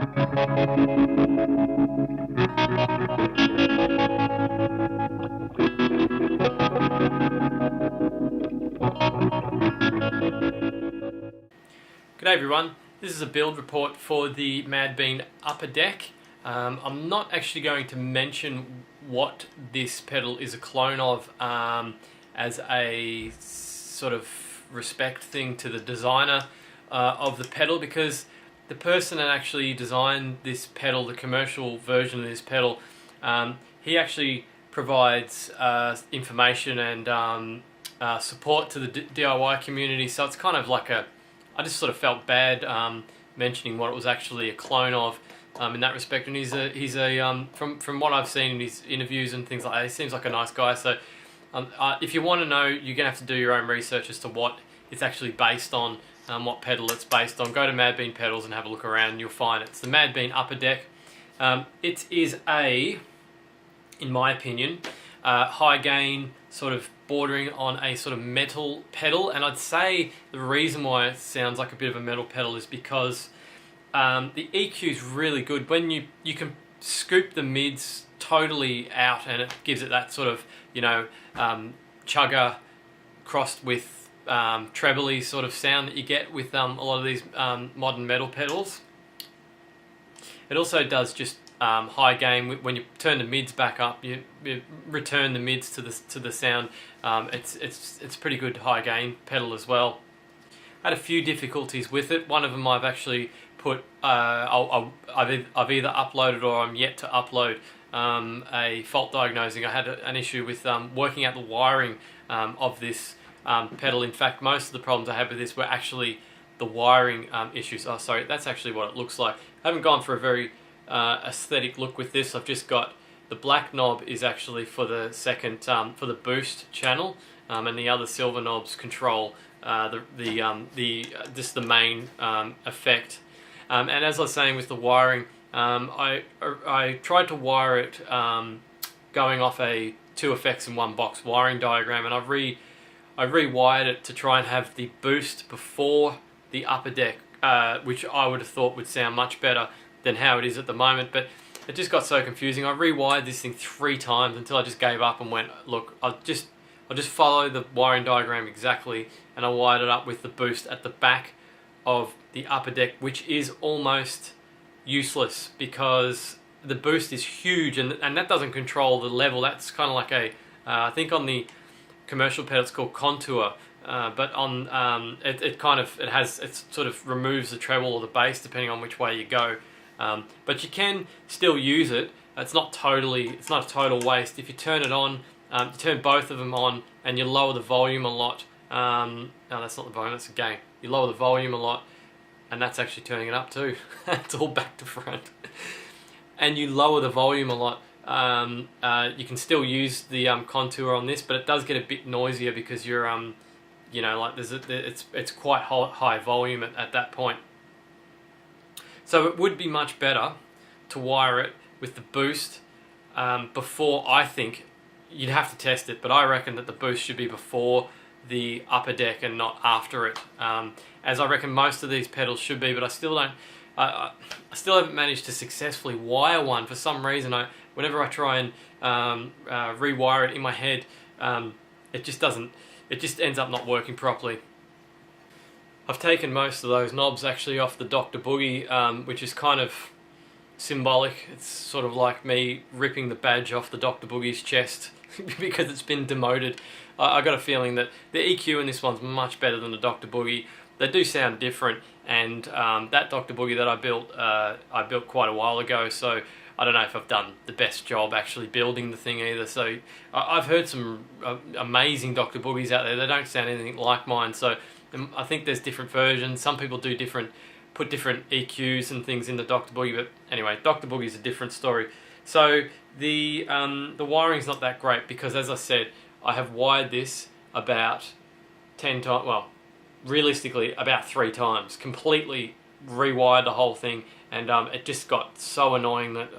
G'day everyone, this is a build report for the Madbean upper deck. I'm not actually going to mention what this pedal is a clone of as a sort of respect thing to the designer of the pedal, because the person that actually designed this pedal, the commercial version of this pedal, he actually provides information and support to the DIY community, so it's kind of like I just sort of felt bad mentioning what it was actually a clone of in that respect. And he's a from what I've seen in his interviews and things like that, he seems like a nice guy. So if you want to know, you're gonna have to do your own research as to what it's actually based on, what pedal it's based on. Go to Madbean pedals and have a look around, and you'll find it's the Madbean upper deck. It is in my opinion, high gain, sort of bordering on a sort of metal pedal, and I'd say the reason why it sounds like a bit of a metal pedal is because the EQ is really good. When you can scoop the mids totally out, and it gives it that sort of, you know, chugger crossed with trebly sort of sound that you get with a lot of these modern metal pedals. It also does just high gain. When you turn the mids back up, you return the mids to the sound. It's pretty good high gain pedal as well. I had a few difficulties with it. One of them I've actually put I've either uploaded or I'm yet to upload a fault diagnosing. I had an issue with working out the wiring of this pedal. In fact, most of the problems I had with this were actually the wiring issues. Oh, sorry, that's actually what it looks like. I haven't gone for a very aesthetic look with this. I've just got the black knob is actually for the second for the boost channel, and the other silver knobs control just the main effect. And as I was saying with the wiring, I tried to wire it going off a 2 effects in 1 box wiring diagram, and I rewired it to try and have the boost before the upper deck, which I would have thought would sound much better than how it is at the moment, but it just got so confusing. I rewired this thing 3 times until I just gave up and went, look, I'll just follow the wiring diagram exactly, and I wired it up with the boost at the back of the upper deck, which is almost useless because the boost is huge, and that doesn't control the level. That's kind of like I think on the commercial pedal it's called contour, but on it sort of removes the treble or the bass depending on which way you go. But you can still use it. It's not a total waste. If you turn it on, you turn both of them on, and you lower the volume a lot. No, that's not the volume, that's the gain. You lower the volume a lot, and that's actually turning it up too. It's all back to front. And you lower the volume a lot. You can still use the contour on this, but it does get a bit noisier because you're, you know, like it's quite high volume at that point. So it would be much better to wire it with the boost before. I think you'd have to test it, but I reckon that the boost should be before the upper deck and not after it, as I reckon most of these pedals should be. But I still don't. I still haven't managed to successfully wire one for some reason. Whenever I try and rewire it in my head, it just doesn't. It just ends up not working properly. I've taken most of those knobs actually off the Dr. Boogie, which is kind of symbolic. It's sort of like me ripping the badge off the Dr. Boogie's chest because it's been demoted. I got a feeling that the EQ in this one's much better than the Dr. Boogie. They do sound different, and that Dr. Boogie that I built quite a while ago, so I don't know if I've done the best job actually building the thing either. So I've heard some amazing Dr. Boogies out there. They don't sound anything like mine, so I think there's different versions. Some people do put different EQs and things in the Dr. Boogie, but anyway, Dr. Boogie is a different story. So the wiring's not that great because, as I said, I have wired this about 10 times, well, realistically about 3 times, completely rewired the whole thing, and it just got so annoying that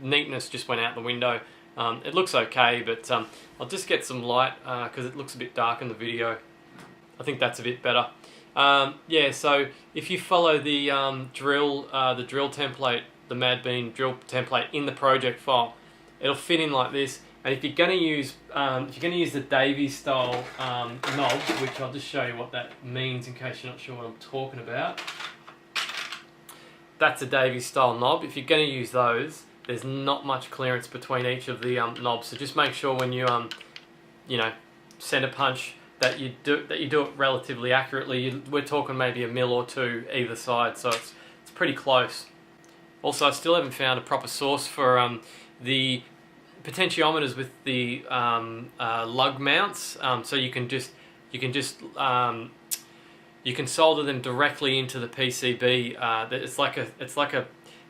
neatness just went out the window. It looks okay, but I'll just get some light because it looks a bit dark in the video. I think that's a bit better. Yeah, so if you follow the drill template, the Madbean drill template in the project file, it'll fit in like this. And if you're going to use the Davies style knobs, which I'll just show you what that means in case you're not sure what I'm talking about. That's a Davies style knob. If you're going to use those, there's not much clearance between each of the knobs. So just make sure when you center punch that you do it relatively accurately. We're talking maybe a mil or two either side, so it's pretty close. Also, I still haven't found a proper source for the potentiometers with the lug mounts. So you can solder them directly into the PCB. It's like a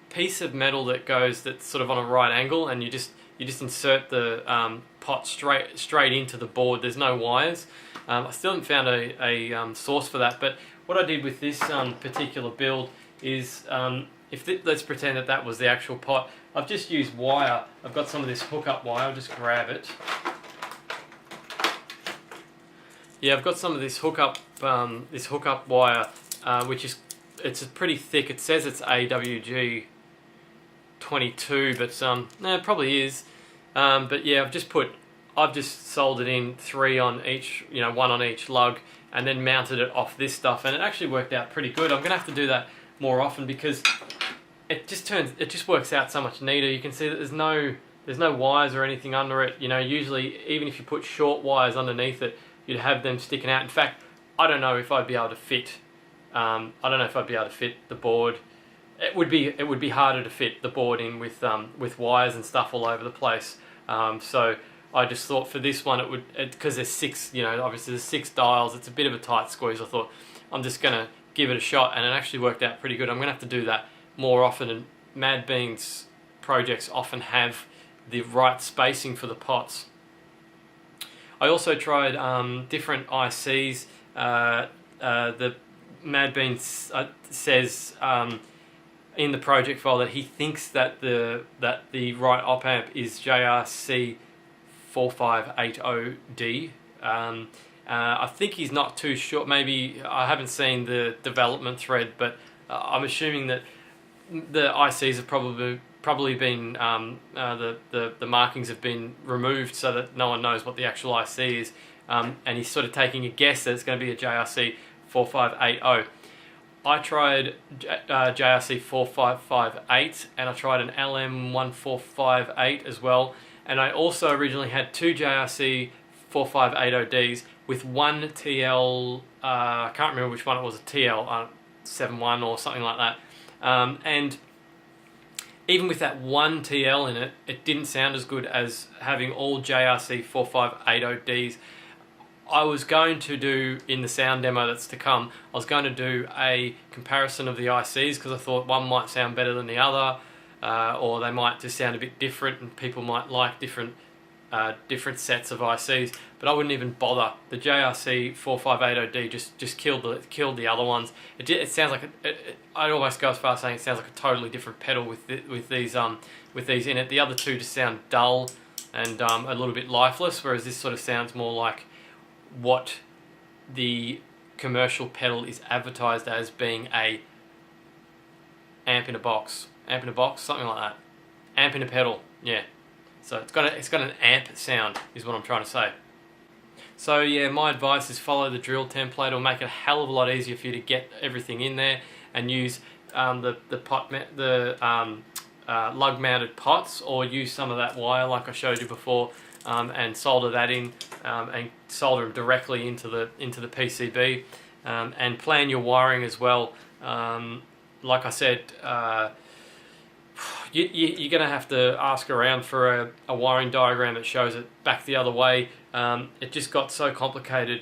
piece of metal that's sort of on a right angle, and you just insert the pot straight into the board. There's no wires. I still haven't found a source for that, but what I did with this particular build is, let's pretend that was the actual pot. I've just used wire. I've got some of this hookup wire. I'll just grab it. Yeah, I've got some of this hookup wire, it's pretty thick. It says it's AWG 22, but no, it probably is. But yeah, I've just soldered in 3 on each, 1 on each lug, and then mounted it off this stuff, and it actually worked out pretty good. I'm gonna have to do that more often because it just works out so much neater. You can see that there's no wires or anything under it. Usually even if you put short wires underneath it, you'd have them sticking out. In fact, I don't know if I'd be able to fit. The board. It would be harder to fit the board in with wires and stuff all over the place. So I just thought for this one because there's 6. Obviously there's 6 dials. It's a bit of a tight squeeze. I thought I'm just gonna give it a shot, and it actually worked out pretty good. I'm gonna have to do that more often. And Madbean's projects often have the right spacing for the pots. I also tried different ICs. The Madbean says in the project file that he thinks that the right op amp is JRC 4580D. I think he's not too sure. Maybe I haven't seen the development thread, but I'm assuming that the ICs have probably been the markings have been removed so that no one knows what the actual IC is, and he's sort of taking a guess that it's going to be a JRC 4580. I tried JRC 4558, and I tried an LM 1458 as well, and I also originally had 2 JRC 4580Ds with one TL. I can't remember which one it was, a TL 71 or something like that. And even with that one TL in it, it didn't sound as good as having all JRC 4580Ds. I was going to do, in the sound demo that's to come, I was going to do a comparison of the ICs because I thought one might sound better than the other, or they might just sound a bit different, and people might like different sets of ICs. But I wouldn't even bother. The JRC 4580D just killed the other ones. It sounds like I'd almost go as far as saying it sounds like a totally different pedal with these in it. The other two just sound dull and a little bit lifeless, whereas this sort of sounds more like what the commercial pedal is advertised as being, a amp in a box, something like that. Amp in a pedal, yeah. So it's got an amp sound, is what I'm trying to say. So yeah, my advice is follow the drill template. It'll make it a hell of a lot easier for you to get everything in there, and use the lug mounted pots, or use some of that wire like I showed you before, and solder that in, and solder them directly into the PCB, and plan your wiring as well. Like I said, you're going to have to ask around for a wiring diagram that shows it back the other way. It just got so complicated,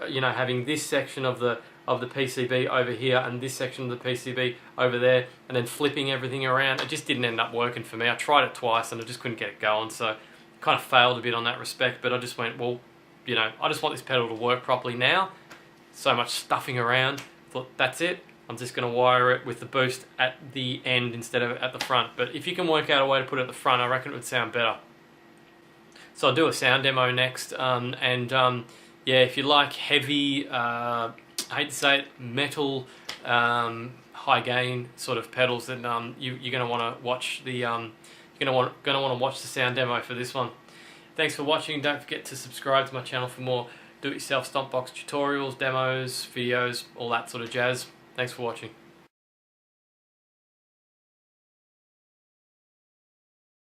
having this section of the PCB over here and this section of the PCB over there, and then flipping everything around. It just didn't end up working for me. I tried it twice and I just couldn't get it going, so kind of failed a bit on that respect. But I just went, well, I just want this pedal to work properly now. So much stuffing around. Thought, that's it. I'm just going to wire it with the boost at the end instead of at the front. But if you can work out a way to put it at the front, I reckon it would sound better. So I'll do a sound demo next. Yeah, if you like heavy I hate to say it, metal high gain sort of pedals that you're going to want to watch the you're going to want to watch the sound demo for this one. Thanks for watching. Don't forget to subscribe to my channel for more do-it-yourself stomp box tutorials, demos, videos, all that sort of jazz. Thanks for watching.